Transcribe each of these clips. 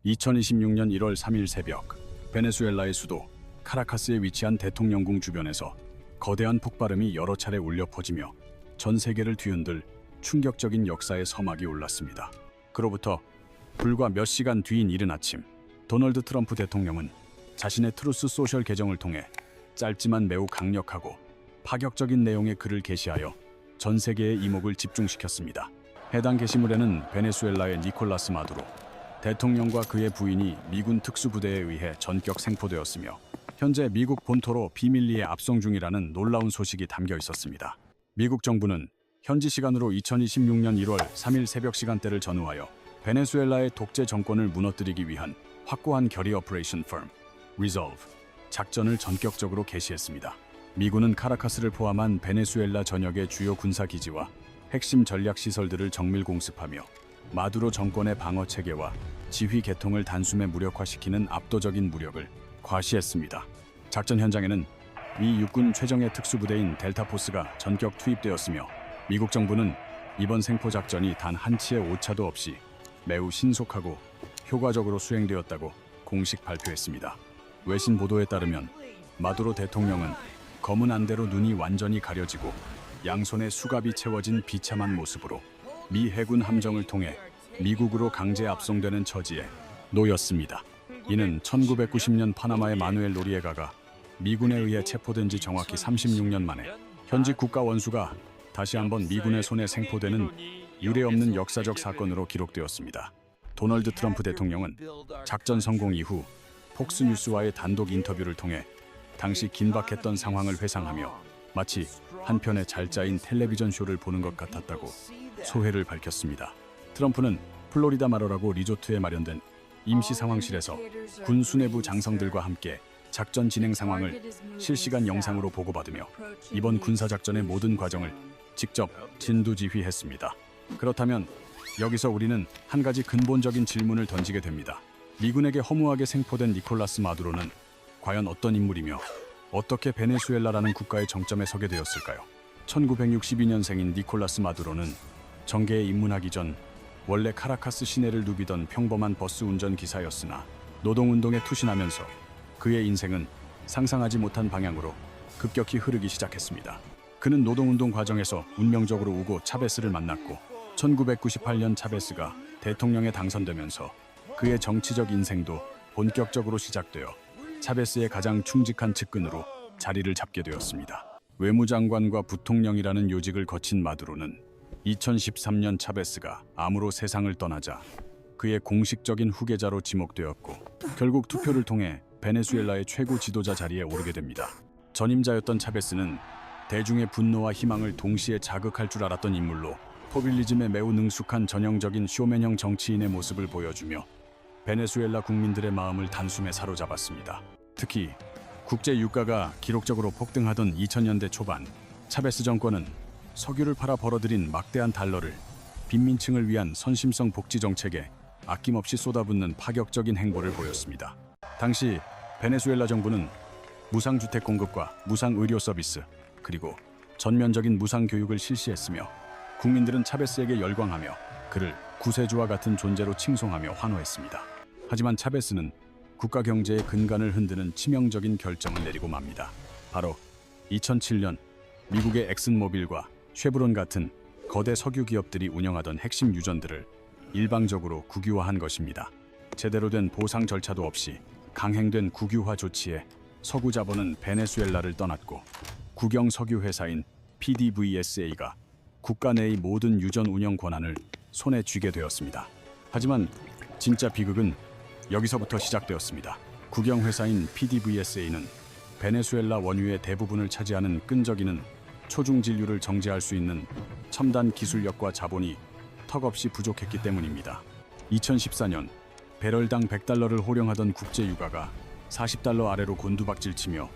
2026년 1월 3일 새벽, 베네수엘라의 수도 카라카스에 위치한 대통령궁 주변에서 거대한 폭발음이 여러 차례 울려 퍼지며 전 세계를 뒤흔들 충격적인 역사의 서막이 올랐습니다. 그로부터 불과 몇 시간 뒤인 이른 아침, 도널드 트럼프 대통령은 자신의 트루스 소셜 계정을 통해 짧지만 매우 강력하고 파격적인 내용의 글을 게시하여 전 세계의 이목을 집중시켰습니다. 해당 게시물에는 베네수엘라의 니콜라스 마두로 대통령과 그의 부인이 미군 특수부대에 의해 전격 생포되었으며 현재 미국 본토로 비밀리에 압송 중이라는 놀라운 소식이 담겨 있었습니다. 미국 정부는 현지 시간으로 2026년 1월 3일 새벽 시간대를 전후하여 베네수엘라의 독재 정권을 무너뜨리기 위한 확고한 결의 오퍼레이션 펌 Resolve 작전을 전격적으로 개시했습니다. 미군은 카라카스를 포함한 베네수엘라 전역의 주요 군사기지와 핵심 전략시설들을 정밀 공습하며 마두로 정권의 방어 체계와 지휘 계통을 단숨에 무력화시키는 압도적인 무력을 과시했습니다. 작전 현장에는 미 육군 최정예 특수부대인 델타포스가 전격 투입되었으며 미국 정부는 이번 생포 작전이 단 한치의 오차도 없이 매우 신속하고 효과적으로 수행되었다고 공식 발표했습니다. 외신 보도에 따르면 마두로 대통령은 검은 안대로 눈이 완전히 가려지고 양손에 수갑이 채워진 비참한 모습으로 미 해군 함정을 통해 미국으로 강제 압송되는 처지에 놓였습니다. 이는 1990년 파나마의 마누엘 노리에가가 미군에 의해 체포된 지 정확히 36년 만에 현직 국가 원수가 다시 한번 미군의 손에 생포되는 유례없는 역사적 사건으로 기록되었습니다. 도널드 트럼프 대통령은 작전 성공 이후 폭스뉴스와의 단독 인터뷰를 통해 당시 긴박했던 상황을 회상하며 마치 한 편의 잘 짜인 텔레비전 쇼를 보는 것 같았다고 소회를 밝혔습니다. 트럼프는 플로리다 마로라고 리조트에 마련된 임시 상황실에서 군 수뇌부 장성들과 함께 작전 진행 상황을 실시간 영상으로 보고받으며 이번 군사작전의 모든 과정을 직접 진두지휘했습니다. 그렇다면 여기서 우리는 한 가지 근본적인 질문을 던지게 됩니다. 미군에게 허무하게 생포된 니콜라스 마두로는 과연 어떤 인물이며 어떻게 베네수엘라라는 국가의 정점에 서게 되었을까요? 1962년생인 니콜라스 마두로는 정계에 입문하기 전 원래 카라카스 시내를 누비던 평범한 버스 운전기사였으나 노동운동에 투신하면서 그의 인생은 상상하지 못한 방향으로 급격히 흐르기 시작했습니다. 그는 노동운동 과정에서 운명적으로 우고 차베스를 만났고 1998년 차베스가 대통령에 당선되면서 그의 정치적 인생도 본격적으로 시작되어 차베스의 가장 충직한 측근으로 자리를 잡게 되었습니다. 외무장관과 부통령이라는 요직을 거친 마두로는 2013년 차베스가 암으로 세상을 떠나자 그의 공식적인 후계자로 지목되었고 결국 투표를 통해 베네수엘라의 최고 지도자 자리에 오르게 됩니다. 전임자였던 차베스는 대중의 분노와 희망을 동시에 자극할 줄 알았던 인물로 포퓰리즘에 매우 능숙한 전형적인 쇼맨형 정치인의 모습을 보여주며 베네수엘라 국민들의 마음을 단숨에 사로잡았습니다. 특히 국제 유가가 기록적으로 폭등하던 2000년대 초반 차베스 정권은 석유를 팔아 벌어들인 막대한 달러를 빈민층을 위한 선심성 복지 정책에 아낌없이 쏟아붓는 파격적인 행보를 보였습니다. 당시 베네수엘라 정부는 무상주택 공급과 무상의료 서비스 그리고 전면적인 무상교육을 실시했으며 국민들은 차베스에게 열광하며 그를 구세주와 같은 존재로 칭송하며 환호했습니다. 하지만 차베스는 국가 경제의 근간을 흔드는 치명적인 결정을 내리고 맙니다. 바로 2007년 미국의 엑슨모빌과 쉐브론 같은 거대 석유 기업들이 운영하던 핵심 유전들을 일방적으로 국유화한 것입니다. 제대로 된 보상 절차도 없이 강행된 국유화 조치에 석유 자본은 베네수엘라를 떠났고 국영 석유 회사인 PDVSA가 국가 내의 모든 유전 운영 권한을 손에 쥐게 되었습니다. 하지만 진짜 비극은 여기서부터 시작되었습니다. 국영 회사인 PDVSA는 베네수엘라 원유의 대부분을 차지하는 끈적이는 초중진류를 정제할 수 있는 첨단 기술력과 자본이 턱없이 부족했기 때문입니다. 2014년 배럴당 100달러를 호령하던 국제 유가가 40달러 아래로 곤두박질치며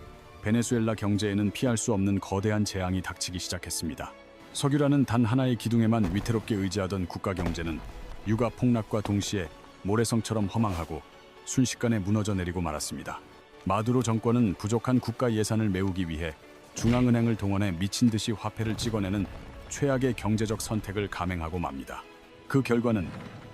베네수엘라 경제에는 피할 수 없는 거대한 재앙이 닥치기 시작했습니다. 석유라는 단 하나의 기둥에만 위태롭게 의지하던 국가 경제는 유가 폭락과 동시에 모래성처럼 허망하고 순식간에 무너져 내리고 말았습니다. 마두로 정권은 부족한 국가 예산을 메우기 위해 중앙은행을 동원해 미친 듯이 화폐를 찍어내는 최악의 경제적 선택을 감행하고 맙니다. 그 결과는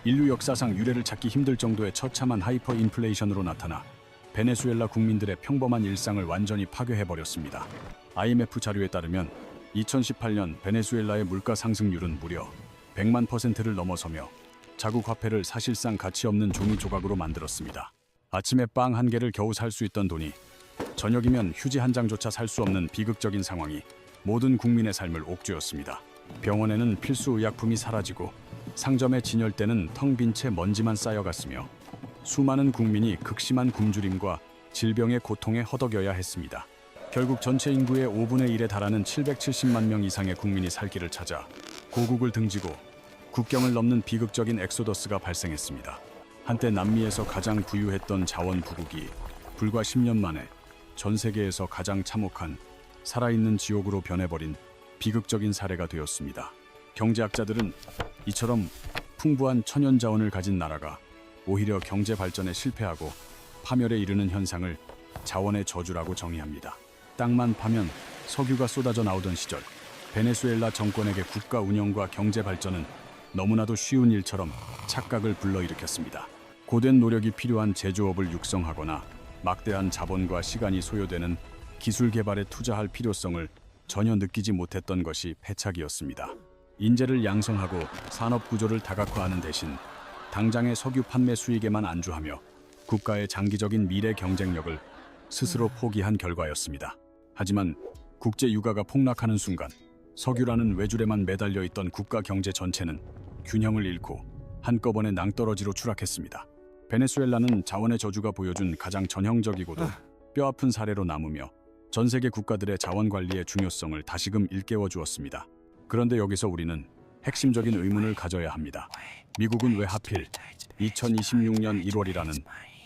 인류 역사상 유례를 찾기 힘들 정도의 처참한 하이퍼 인플레이션으로 나타나 베네수엘라 국민들의 평범한 일상을 완전히 파괴해버렸습니다. IMF 자료에 따르면 2018년 베네수엘라의 물가 상승률은 무려 100만 %를 넘어서며 자국 화폐를 사실상 가치 없는 종이 조각으로 만들었습니다. 아침에 빵 한 개를 겨우 살 수 있던 돈이 저녁이면 휴지 한 장조차 살 수 없는 비극적인 상황이 모든 국민의 삶을 옥죄었습니다. 병원에는 필수 의약품이 사라지고 상점의 진열대는 텅 빈 채 먼지만 쌓여갔으며 수많은 국민이 극심한 굶주림과 질병의 고통에 허덕여야 했습니다. 결국 전체 인구의 5분의 1에 달하는 770만 명 이상의 국민이 살 길을 찾아 고국을 등지고 국경을 넘는 비극적인 엑소더스가 발생했습니다. 한때 남미에서 가장 부유했던 자원부국이 불과 10년 만에 전 세계에서 가장 참혹한 살아있는 지옥으로 변해버린 비극적인 사례가 되었습니다. 경제학자들은 이처럼 풍부한 천연 자원을 가진 나라가 오히려 경제 발전에 실패하고 파멸에 이르는 현상을 자원의 저주라고 정의합니다. 땅만 파면 석유가 쏟아져 나오던 시절 베네수엘라 정권에게 국가 운영과 경제 발전은 너무나도 쉬운 일처럼 착각을 불러일으켰습니다. 고된 노력이 필요한 제조업을 육성하거나 막대한 자본과 시간이 소요되는 기술 개발에 투자할 필요성을 전혀 느끼지 못했던 것이 패착이었습니다. 인재를 양성하고 산업 구조를 다각화하는 대신 당장의 석유 판매 수익에만 안주하며 국가의 장기적인 미래 경쟁력을 스스로 포기한 결과였습니다. 하지만 국제 유가가 폭락하는 순간 석유라는 외줄에만 매달려 있던 국가 경제 전체는 균형을 잃고 한꺼번에 낭떠러지로 추락했습니다. 베네수엘라는 자원의 저주가 보여준 가장 전형적이고도 뼈아픈 사례로 남으며 전 세계 국가들의 자원 관리의 중요성을 다시금 일깨워 주었습니다. 그런데 여기서 우리는 핵심적인 의문을 가져야 합니다. 미국은 왜 하필 2026년 1월이라는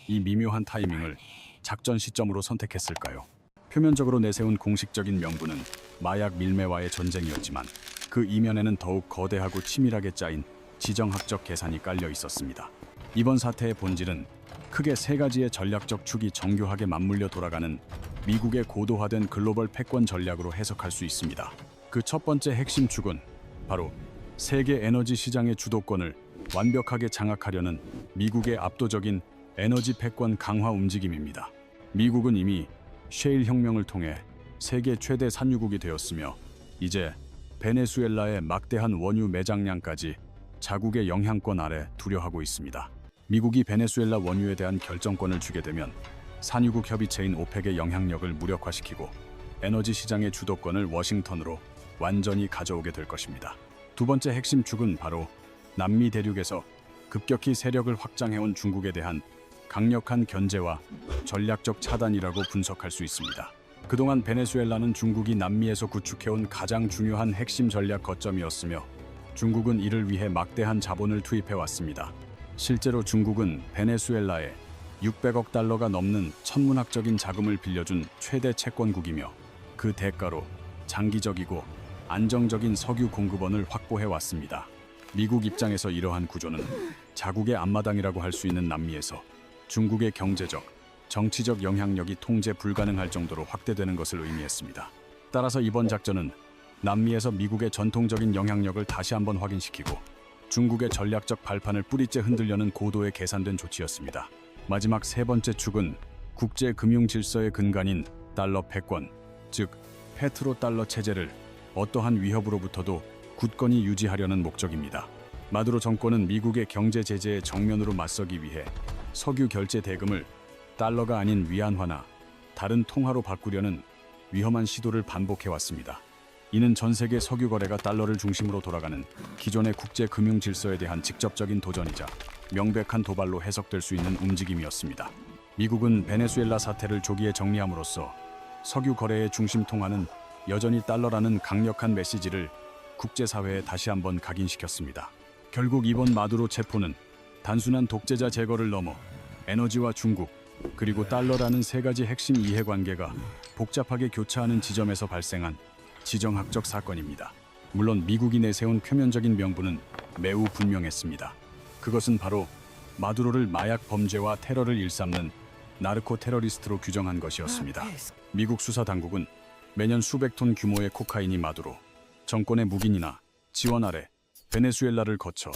이 미묘한 타이밍을 작전 시점으로 선택했을까요? 표면적으로 내세운 공식적인 명분은 마약 밀매와의 전쟁이었지만 그 이면에는 더욱 거대하고 치밀하게 짜인 지정학적 계산이 깔려 있었습니다. 이번 사태의 본질은 크게 세 가지의 전략적 축이 정교하게 맞물려 돌아가는 미국의 고도화된 글로벌 패권 전략으로 해석할 수 있습니다. 그 첫 번째 핵심 축은 바로 세계 에너지 시장의 주도권을 완벽하게 장악하려는 미국의 압도적인 에너지 패권 강화 움직임입니다. 미국은 이미 셰일 혁명을 통해 세계 최대 산유국이 되었으며 이제 베네수엘라의 막대한 원유 매장량까지 자국의 영향권 아래 두려하고 있습니다. 미국이 베네수엘라 원유에 대한 결정권을 주게 되면 산유국 협의체인 오펙의 영향력을 무력화시키고 에너지 시장의 주도권을 워싱턴으로 완전히 가져오게 될 것입니다. 두 번째 핵심 축은 바로 남미 대륙에서 급격히 세력을 확장해온 중국에 대한 강력한 견제와 전략적 차단이라고 분석할 수 있습니다. 그동안 베네수엘라는 중국이 남미에서 구축해온 가장 중요한 핵심 전략 거점이었으며 중국은 이를 위해 막대한 자본을 투입해왔습니다. 실제로 중국은 베네수엘라에 600억 달러가 넘는 천문학적인 자금을 빌려준 최대 채권국이며 그 대가로 장기적이고 안정적인 석유 공급원을 확보해왔습니다. 미국 입장에서 이러한 구조는 자국의 앞마당이라고 할 수 있는 남미에서 중국의 경제적, 정치적 영향력이 통제 불가능할 정도로 확대되는 것을 의미했습니다. 따라서 이번 작전은 남미에서 미국의 전통적인 영향력을 다시 한번 확인시키고 중국의 전략적 발판을 뿌리째 흔들려는 고도의 계산된 조치였습니다. 마지막 세 번째 축은 국제 금융 질서의 근간인 달러 패권, 즉 페트로 달러 체제를 어떠한 위협으로부터도 굳건히 유지하려는 목적입니다. 마두로 정권은 미국의 경제 제재에 정면으로 맞서기 위해 석유 결제 대금을 달러가 아닌 위안화나 다른 통화로 바꾸려는 위험한 시도를 반복해왔습니다. 이는 전 세계 석유 거래가 달러를 중심으로 돌아가는 기존의 국제 금융 질서에 대한 직접적인 도전이자 명백한 도발로 해석될 수 있는 움직임이었습니다. 미국은 베네수엘라 사태를 조기에 정리함으로써 석유 거래의 중심 통화는 여전히 달러라는 강력한 메시지를 국제사회에 다시 한번 각인시켰습니다. 결국 이번 마두로 체포는 단순한 독재자 제거를 넘어 에너지와 중국, 그리고 달러라는 세 가지 핵심 이해관계가 복잡하게 교차하는 지점에서 발생한 지정학적 사건입니다. 물론 미국이 내세운 표면적인 명분은 매우 분명했습니다. 그것은 바로 마두로를 마약 범죄와 테러를 일삼는 나르코 테러리스트로 규정한 것이었습니다. 미국 수사 당국은 매년 수백 톤 규모의 코카인이 마두로 정권의 묵인이나 지원 아래 베네수엘라를 거쳐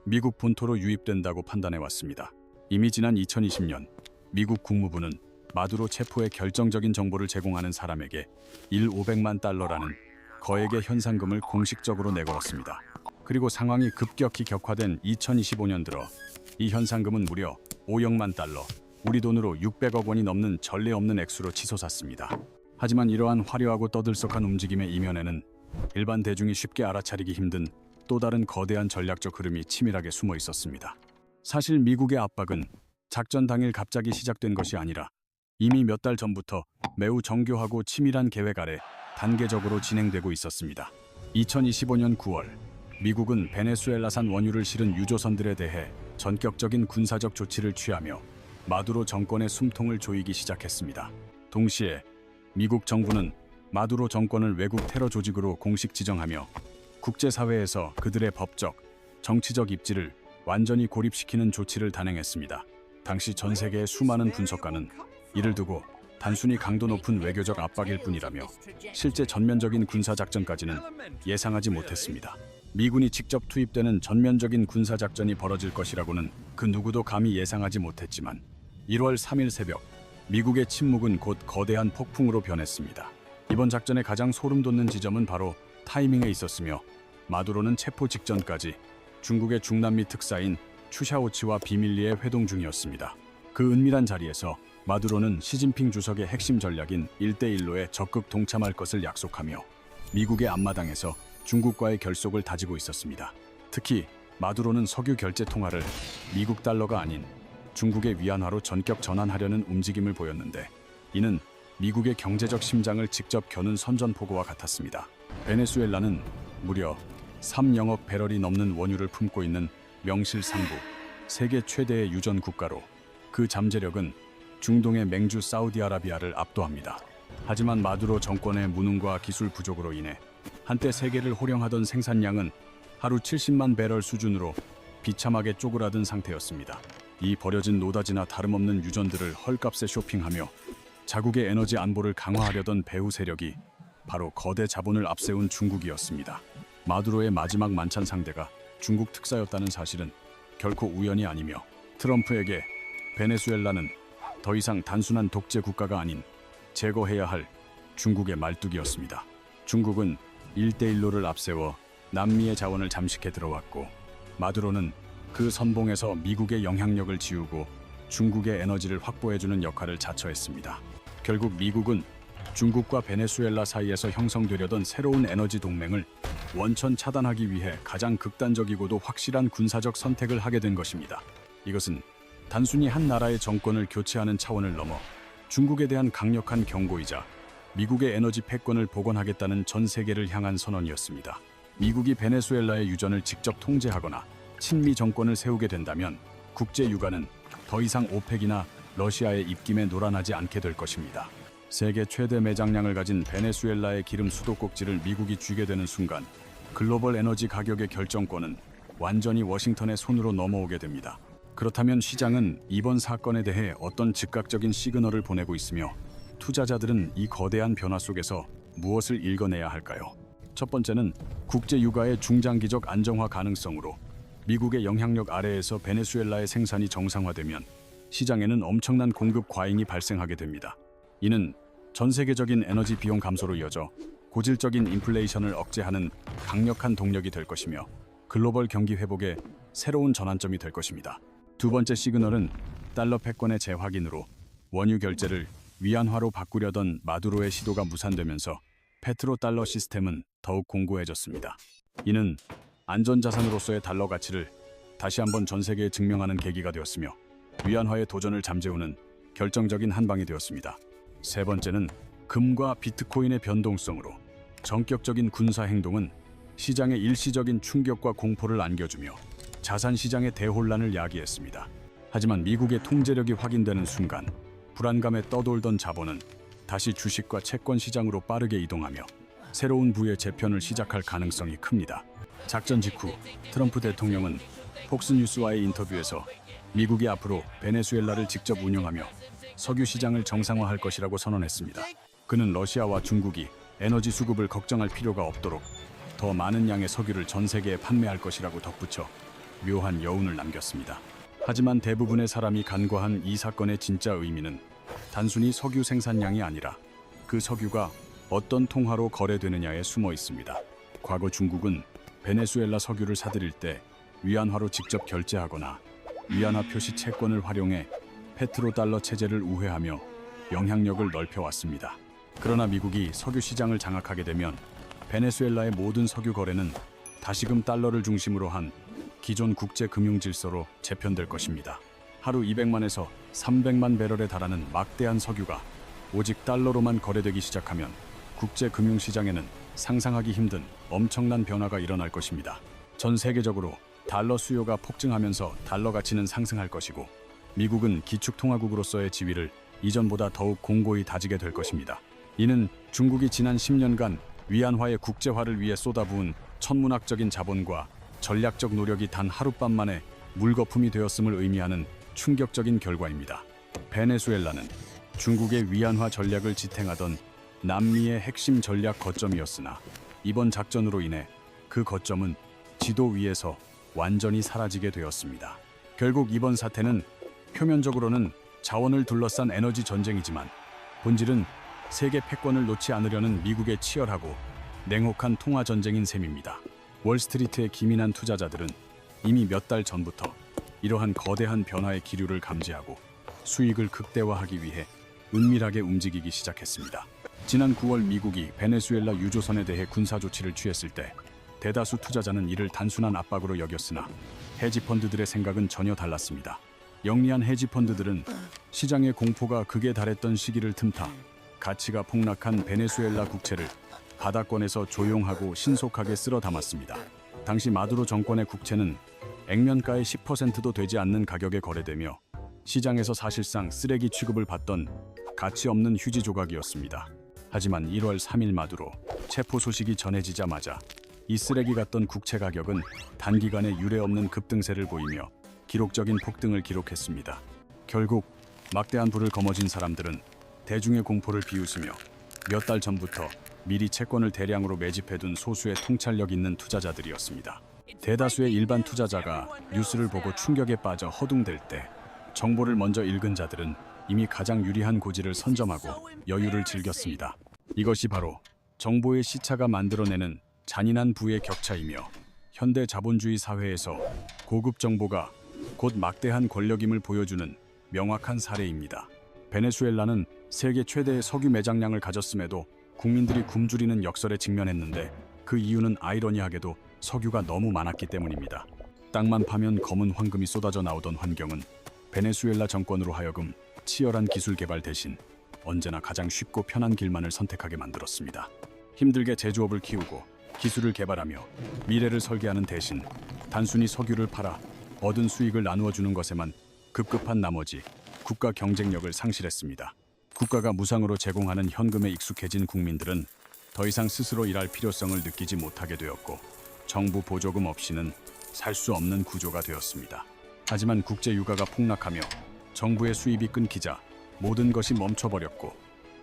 미국 본토로 유입된다고 판단해왔습니다. 이미 지난 2020년 미국 국무부는 마두로 체포의 결정적인 정보를 제공하는 사람에게 500만 달러라는 거액의 현상금을 공식적으로 내걸었습니다. 그리고 상황이 급격히 격화된 2025년 들어 이 현상금은 무려 5억만 달러, 우리 돈으로 600억 원이 넘는 전례 없는 액수로 치솟았습니다. 하지만 이러한 화려하고 떠들썩한 움직임의 이면에는 일반 대중이 쉽게 알아차리기 힘든 또 다른 거대한 전략적 흐름이 치밀하게 숨어 있었습니다. 사실 미국의 압박은 작전 당일 갑자기 시작된 것이 아니라 이미 몇 달 전부터 매우 정교하고 치밀한 계획 아래 단계적으로 진행되고 있었습니다. 2025년 9월, 미국은 베네수엘라산 원유를 실은 유조선들에 대해 전격적인 군사적 조치를 취하며 마두로 정권의 숨통을 조이기 시작했습니다. 동시에 미국 정부는 마두로 정권을 외국 테러 조직으로 공식 지정하며 국제사회에서 그들의 법적, 정치적 입지를 완전히 고립시키는 조치를 단행했습니다. 당시 전 세계의 수많은 분석가는 이를 두고 단순히 강도 높은 외교적 압박일 뿐이라며 실제 전면적인 군사작전까지는 예상하지 못했습니다. 미군이 직접 투입되는 전면적인 군사작전이 벌어질 것이라고는 그 누구도 감히 예상하지 못했지만 1월 3일 새벽 미국의 침묵은 곧 거대한 폭풍으로 변했습니다. 이번 작전의 가장 소름 돋는 지점은 바로 타이밍에 있었으며 마두로는 체포 직전까지 중국의 중남미 특사인 추샤오치와 비밀리에 회동 중이었습니다. 그 은밀한 자리에서 마두로는 시진핑 주석의 핵심 전략인 1대1로에 적극 동참할 것을 약속하며 미국의 앞마당에서 중국과의 결속을 다지고 있었습니다. 특히 마두로는 석유 결제 통화를 미국 달러가 아닌 중국의 위안화로 전격 전환하려는 움직임을 보였는데 이는 미국의 경제적 심장을 직접 겨눈 선전포고와 같았습니다. 베네수엘라는 무려 3영억 배럴이 넘는 원유를 품고 있는 명실상부 세계 최대의 유전 국가로 그 잠재력은 중동의 맹주 사우디아라비아를 압도합니다. 하지만 마두로 정권의 무능과 기술 부족으로 인해 한때 세계를 호령하던 생산량은 하루 70만 배럴 수준으로 비참하게 쪼그라든 상태였습니다. 이 버려진 노다지나 다름없는 유전들을 헐값에 쇼핑하며 자국의 에너지 안보를 강화하려던 배후 세력이 바로 거대 자본을 앞세운 중국이었습니다. 마두로의 마지막 만찬 상대가 중국 특사였다는 사실은 결코 우연이 아니며 트럼프에게 베네수엘라는 더 이상 단순한 독재 국가가 아닌 제거해야 할 중국의 말뚝이었습니다. 중국은 1대1로를 앞세워 남미의 자원을 잠식해 들어왔고 마두로는 그 선봉에서 미국의 영향력을 지우고 중국의 에너지를 확보해주는 역할을 자처했습니다. 결국 미국은 중국과 베네수엘라 사이에서 형성되려던 새로운 에너지 동맹을 원천 차단하기 위해 가장 극단적이고도 확실한 군사적 선택을 하게 된 것입니다. 이것은 단순히 한 나라의 정권을 교체하는 차원을 넘어 중국에 대한 강력한 경고이자 미국의 에너지 패권을 복원하겠다는 전 세계를 향한 선언이었습니다. 미국이 베네수엘라의 유전을 직접 통제하거나 친미 정권을 세우게 된다면 국제 유가는 더 이상 오펙이나 러시아의 입김에 놀아나지 않게 될 것입니다. 세계 최대 매장량을 가진 베네수엘라의 기름 수도꼭지를 미국이 쥐게 되는 순간 글로벌 에너지 가격의 결정권은 완전히 워싱턴의 손으로 넘어오게 됩니다. 그렇다면 시장은 이번 사건에 대해 어떤 즉각적인 시그널을 보내고 있으며 투자자들은 이 거대한 변화 속에서 무엇을 읽어내야 할까요? 첫 번째는 국제 유가의 중장기적 안정화 가능성으로 미국의 영향력 아래에서 베네수엘라의 생산이 정상화되면 시장에는 엄청난 공급 과잉이 발생하게 됩니다. 이는 전 세계적인 에너지 비용 감소로 이어져 고질적인 인플레이션을 억제하는 강력한 동력이 될 것이며 글로벌 경기 회복의 새로운 전환점이 될 것입니다. 두 번째 시그널은 달러 패권의 재확인으로 원유 결제를 위안화로 바꾸려던 마두로의 시도가 무산되면서 페트로달러 시스템은 더욱 공고해졌습니다. 이는 안전자산으로서의 달러 가치를 다시 한번 전 세계에 증명하는 계기가 되었으며 위안화의 도전을 잠재우는 결정적인 한방이 되었습니다. 세 번째는 금과 비트코인의 변동성으로 전격적인 군사 행동은 시장에 일시적인 충격과 공포를 안겨주며 자산 시장의 대혼란을 야기했습니다. 하지만 미국의 통제력이 확인되는 순간 불안감에 떠돌던 자본은 다시 주식과 채권 시장으로 빠르게 이동하며 새로운 부의 재편을 시작할 가능성이 큽니다. 작전 직후 트럼프 대통령은 폭스뉴스와의 인터뷰에서 미국이 앞으로 베네수엘라를 직접 운영하며 석유 시장을 정상화할 것이라고 선언했습니다. 그는 러시아와 중국이 에너지 수급을 걱정할 필요가 없도록 더 많은 양의 석유를 전 세계에 판매할 것이라고 덧붙여 묘한 여운을 남겼습니다. 하지만 대부분의 사람이 간과한 이 사건의 진짜 의미는 단순히 석유 생산량이 아니라 그 석유가 어떤 통화로 거래되느냐에 숨어 있습니다. 과거 중국은 베네수엘라 석유를 사들일 때 위안화로 직접 결제하거나 위안화 표시 채권을 활용해 페트로달러 체제를 우회하며 영향력을 넓혀왔습니다. 그러나 미국이 석유 시장을 장악하게 되면 베네수엘라의 모든 석유 거래는 다시금 달러를 중심으로 한 기존 국제 금융 질서로 재편될 것입니다. 하루 200만에서 300만 배럴에 달하는 막대한 석유가 오직 달러로만 거래되기 시작하면 국제 금융 시장에는 상상하기 힘든 엄청난 변화가 일어날 것입니다. 전 세계적으로 달러 수요가 폭증하면서 달러 가치는 상승할 것이고 미국은 기축통화국으로서의 지위를 이전보다 더욱 공고히 다지게 될 것입니다. 이는 중국이 지난 10년간 위안화의 국제화를 위해 쏟아부은 천문학적인 자본과 전략적 노력이 단 하룻밤 만에 물거품이 되었음을 의미하는 충격적인 결과입니다. 베네수엘라는 중국의 위안화 전략을 지탱하던 남미의 핵심 전략 거점이었으나 이번 작전으로 인해 그 거점은 지도 위에서 완전히 사라지게 되었습니다. 결국 이번 사태는 표면적으로는 자원을 둘러싼 에너지 전쟁이지만 본질은 세계 패권을 놓지 않으려는 미국의 치열하고 냉혹한 통화 전쟁인 셈입니다. 월스트리트의 기민한 투자자들은 이미 몇 달 전부터 이러한 거대한 변화의 기류를 감지하고 수익을 극대화하기 위해 은밀하게 움직이기 시작했습니다. 지난 9월 미국이 베네수엘라 유조선에 대해 군사 조치를 취했을 때 대다수 투자자는 이를 단순한 압박으로 여겼으나 헤지펀드들의 생각은 전혀 달랐습니다. 영리한 헤지펀드들은 시장의 공포가 극에 달했던 시기를 틈타 가치가 폭락한 베네수엘라 국채를 바다권에서 조용하고 신속하게 쓸어 담았습니다. 당시 마두로 정권의 국채는 액면가의 10%도 되지 않는 가격에 거래되며 시장에서 사실상 쓰레기 취급을 받던 가치 없는 휴지 조각이었습니다. 하지만 1월 3일 마두로 체포 소식이 전해지자마자 이 쓰레기 같던 국채 가격은 단기간에 유례없는 급등세를 보이며 기록적인 폭등을 기록했습니다. 결국 막대한 불을 거머쥔 사람들은 대중의 공포를 비웃으며 몇 달 전부터 미리 채권을 대량으로 매집해둔 소수의 통찰력 있는 투자자들이었습니다. 대다수의 일반 투자자가 뉴스를 보고 충격에 빠져 허둥댈 때 정보를 먼저 읽은 자들은 이미 가장 유리한 고지를 선점하고 여유를 즐겼습니다. 이것이 바로 정보의 시차가 만들어내는 잔인한 부의 격차이며 현대 자본주의 사회에서 고급 정보가 곧 막대한 권력임을 보여주는 명확한 사례입니다. 베네수엘라는 세계 최대의 석유 매장량을 가졌음에도 국민들이 굶주리는 역설에 직면했는데 그 이유는 아이러니하게도 석유가 너무 많았기 때문입니다. 땅만 파면 검은 황금이 쏟아져 나오던 환경은 베네수엘라 정권으로 하여금 치열한 기술 개발 대신 언제나 가장 쉽고 편한 길만을 선택하게 만들었습니다. 힘들게 제조업을 키우고 기술을 개발하며 미래를 설계하는 대신 단순히 석유를 팔아 얻은 수익을 나누어 주는 것에만 급급한 나머지 국가 경쟁력을 상실했습니다. 국가가 무상으로 제공하는 현금에 익숙해진 국민들은 더 이상 스스로 일할 필요성을 느끼지 못하게 되었고 정부 보조금 없이는 살 수 없는 구조가 되었습니다. 하지만 국제 유가가 폭락하며 정부의 수입이 끊기자 모든 것이 멈춰버렸고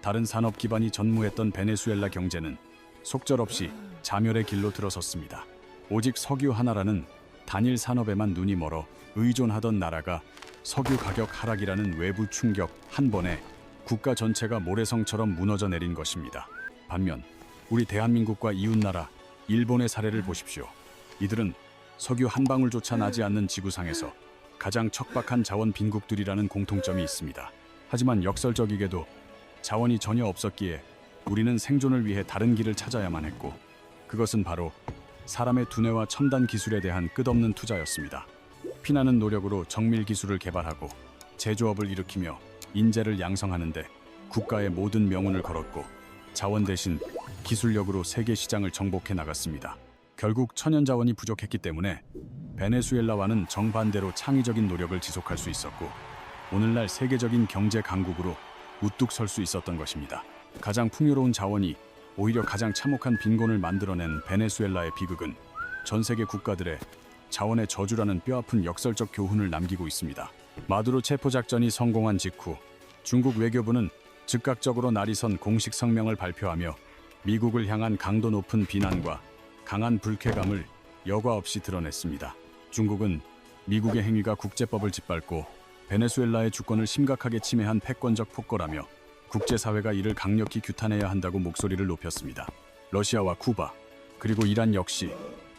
다른 산업 기반이 전무했던 베네수엘라 경제는 속절없이 자멸의 길로 들어섰습니다. 오직 석유 하나라는 단일 산업에만 눈이 멀어 의존하던 나라가 석유 가격 하락이라는 외부 충격 한 번에 국가 전체가 모래성처럼 무너져 내린 것입니다. 반면 우리 대한민국과 이웃나라 일본의 사례를 보십시오. 이들은 석유 한 방울조차 나지 않는 지구상에서 가장 척박한 자원 빈국들이라는 공통점이 있습니다. 하지만 역설적이게도 자원이 전혀 없었기에 우리는 생존을 위해 다른 길을 찾아야만 했고 그것은 바로 사람의 두뇌와 첨단 기술에 대한 끝없는 투자였습니다. 피나는 노력으로 정밀 기술을 개발하고 제조업을 일으키며 인재를 양성하는데 국가의 모든 명운을 걸었고 자원 대신 기술력으로 세계 시장을 정복해 나갔습니다. 결국 천연 자원이 부족했기 때문에 베네수엘라와는 정반대로 창의적인 노력을 지속할 수 있었고 오늘날 세계적인 경제 강국으로 우뚝 설 수 있었던 것입니다. 가장 풍요로운 자원이 오히려 가장 참혹한 빈곤을 만들어낸 베네수엘라의 비극은 전 세계 국가들의 자원의 저주라는 뼈아픈 역설적 교훈을 남기고 있습니다. 마두로 체포 작전이 성공한 직후 중국 외교부는 즉각적으로 날이 선 공식 성명을 발표하며 미국을 향한 강도 높은 비난과 강한 불쾌감을 여과 없이 드러냈습니다. 중국은 미국의 행위가 국제법을 짓밟고 베네수엘라의 주권을 심각하게 침해한 패권적 폭거라며 국제사회가 이를 강력히 규탄해야 한다고 목소리를 높였습니다. 러시아와 쿠바 그리고 이란 역시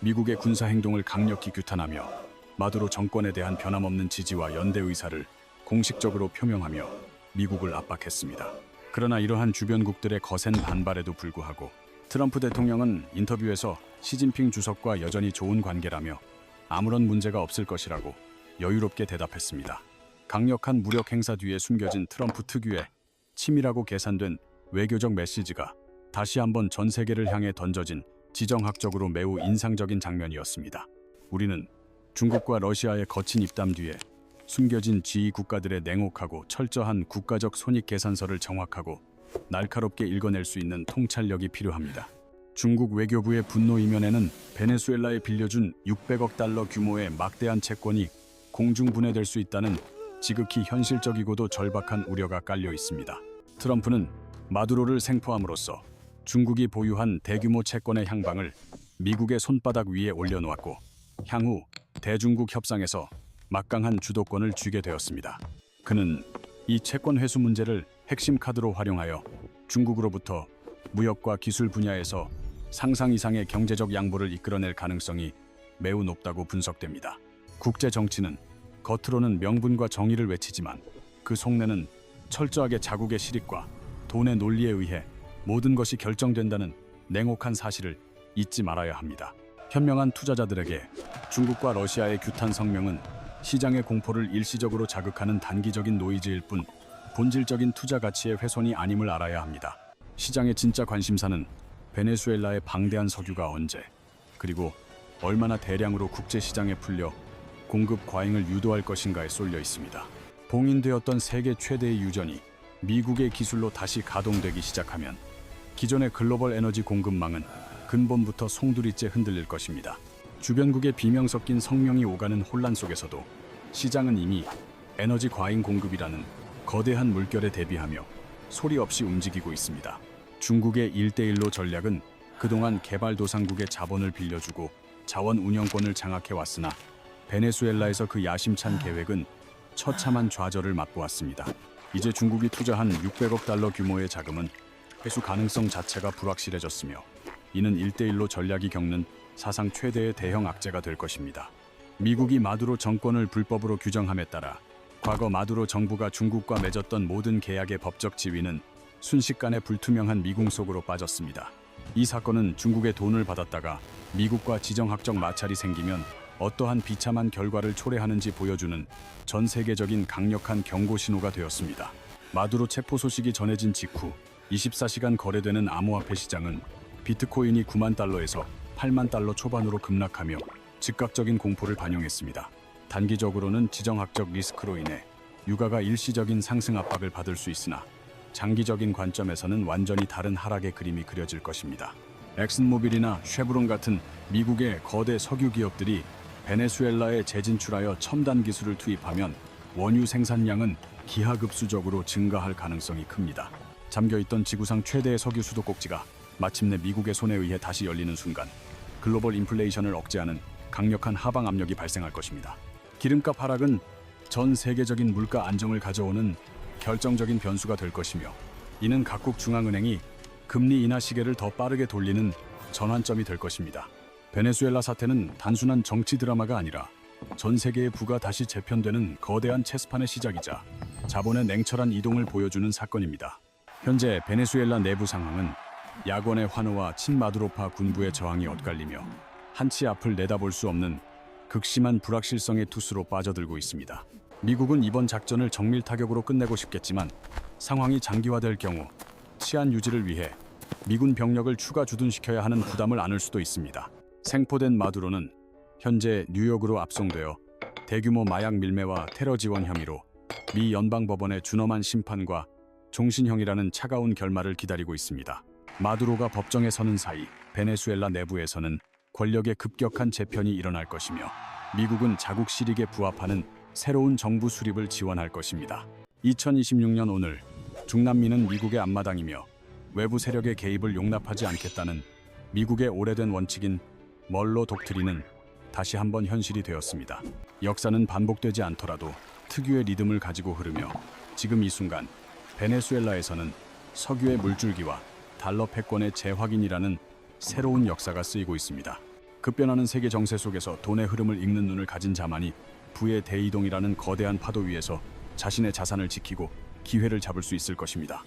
미국의 군사 행동을 강력히 규탄하며 마두로 정권에 대한 변함없는 지지와 연대 의사를 공식적으로 표명하며 미국을 압박했습니다. 그러나 이러한 주변국들의 거센 반발에도 불구하고 트럼프 대통령은 인터뷰에서 시진핑 주석과 여전히 좋은 관계라며 아무런 문제가 없을 것이라고 여유롭게 대답했습니다. 강력한 무력 행사 뒤에 숨겨진 트럼프 특유의 치밀하고 계산된 외교적 메시지가 다시 한번 전 세계를 향해 던져진 지정학적으로 매우 인상적인 장면이었습니다. 우리는 중국과 러시아의 거친 입담 뒤에 숨겨진 G 국가들의 냉혹하고 철저한 국가적 손익 계산서를 정확하고 날카롭게 읽어낼 수 있는 통찰력이 필요합니다. 중국 외교부의 분노 이면에는 베네수엘라에 빌려준 600억 달러 규모의 막대한 채권이 공중분해될 수 있다는 지극히 현실적이고도 절박한 우려가 깔려 있습니다. 트럼프는 마두로를 생포함으로써 중국이 보유한 대규모 채권의 향방을 미국의 손바닥 위에 올려놓았고 향후 대중국 협상에서 막강한 주도권을 쥐게 되었습니다. 그는 이 채권 회수 문제를 핵심 카드로 활용하여 중국으로부터 무역과 기술 분야에서 상상 이상의 경제적 양보를 이끌어낼 가능성이 매우 높다고 분석됩니다. 국제 정치는 겉으로는 명분과 정의를 외치지만 그 속내는 철저하게 자국의 실익과 돈의 논리에 의해 모든 것이 결정된다는 냉혹한 사실을 잊지 말아야 합니다. 현명한 투자자들에게 중국과 러시아의 규탄 성명은 시장의 공포를 일시적으로 자극하는 단기적인 노이즈일 뿐 본질적인 투자 가치의 훼손이 아님을 알아야 합니다. 시장의 진짜 관심사는 베네수엘라의 방대한 석유가 언제 그리고 얼마나 대량으로 국제시장에 풀려 공급 과잉을 유도할 것인가에 쏠려 있습니다. 봉인되었던 세계 최대의 유전이 미국의 기술로 다시 가동되기 시작하면 기존의 글로벌 에너지 공급망은 근본부터 송두리째 흔들릴 것입니다. 주변국의 비명 섞인 성명이 오가는 혼란 속에서도 시장은 이미 에너지 과잉 공급이라는 거대한 물결에 대비하며 소리 없이 움직이고 있습니다. 중국의 1대1로 전략은 그동안 개발도상국의 자본을 빌려주고 자원 운영권을 장악해왔으나 베네수엘라에서 그 야심찬 계획은 처참한 좌절을 맛보았습니다. 이제 중국이 투자한 600억 달러 규모의 자금은 회수 가능성 자체가 불확실해졌으며 이는 1대1로 전략이 겪는 사상 최대의 대형 악재가 될 것입니다. 미국이 마두로 정권을 불법으로 규정함에 따라 과거 마두로 정부가 중국과 맺었던 모든 계약의 법적 지위는 순식간에 불투명한 미궁 속으로 빠졌습니다. 이 사건은 중국의 돈을 받았다가 미국과 지정학적 마찰이 생기면 어떠한 비참한 결과를 초래하는지 보여주는 전 세계적인 강력한 경고 신호가 되었습니다. 마두로 체포 소식이 전해진 직후 24시간 거래되는 암호화폐 시장은 비트코인이 9만 달러에서 8만 달러 초반으로 급락하며 즉각적인 공포를 반영했습니다. 단기적으로는 지정학적 리스크로 인해 유가가 일시적인 상승 압박을 받을 수 있으나 장기적인 관점에서는 완전히 다른 하락의 그림이 그려질 것입니다. 엑슨모빌이나 쉐브론 같은 미국의 거대 석유 기업들이 베네수엘라에 재진출하여 첨단 기술을 투입하면 원유 생산량은 기하급수적으로 증가할 가능성이 큽니다. 잠겨있던 지구상 최대의 석유 수도꼭지가 마침내 미국의 손에 의해 다시 열리는 순간 글로벌 인플레이션을 억제하는 강력한 하방 압력이 발생할 것입니다. 기름값 하락은 전 세계적인 물가 안정을 가져오는 결정적인 변수가 될 것이며 이는 각국 중앙은행이 금리 인하 시계를 더 빠르게 돌리는 전환점이 될 것입니다. 베네수엘라 사태는 단순한 정치 드라마가 아니라 전 세계의 부가 다시 재편되는 거대한 체스판의 시작이자 자본의 냉철한 이동을 보여주는 사건입니다. 현재 베네수엘라 내부 상황은 야권의 환호와 친마두로파 군부의 저항이 엇갈리며 한치 앞을 내다볼 수 없는 극심한 불확실성의 투수로 빠져들고 있습니다. 미국은 이번 작전을 정밀 타격으로 끝내고 싶겠지만 상황이 장기화될 경우 치안 유지를 위해 미군 병력을 추가 주둔시켜야 하는 부담을 안을 수도 있습니다. 생포된 마두로는 현재 뉴욕으로 압송되어 대규모 마약 밀매와 테러 지원 혐의로 미 연방법원의 준엄한 심판과 종신형이라는 차가운 결말을 기다리고 있습니다. 마두로가 법정에 서는 사이 베네수엘라 내부에서는 권력의 급격한 재편이 일어날 것이며 미국은 자국 실익에 부합하는 새로운 정부 수립을 지원할 것입니다. 2026년 오늘 중남미는 미국의 앞마당이며 외부 세력의 개입을 용납하지 않겠다는 미국의 오래된 원칙인 멀로 독트린은 다시 한번 현실이 되었습니다. 역사는 반복되지 않더라도 특유의 리듬을 가지고 흐르며 지금 이 순간 베네수엘라에서는 석유의 물줄기와 달러 패권의 재확인이라는 새로운 역사가 쓰이고 있습니다. 급변하는 세계 정세 속에서 돈의 흐름을 읽는 눈을 가진 자만이 부의 대이동이라는 거대한 파도 위에서 자신의 자산을 지키고 기회를 잡을 수 있을 것입니다.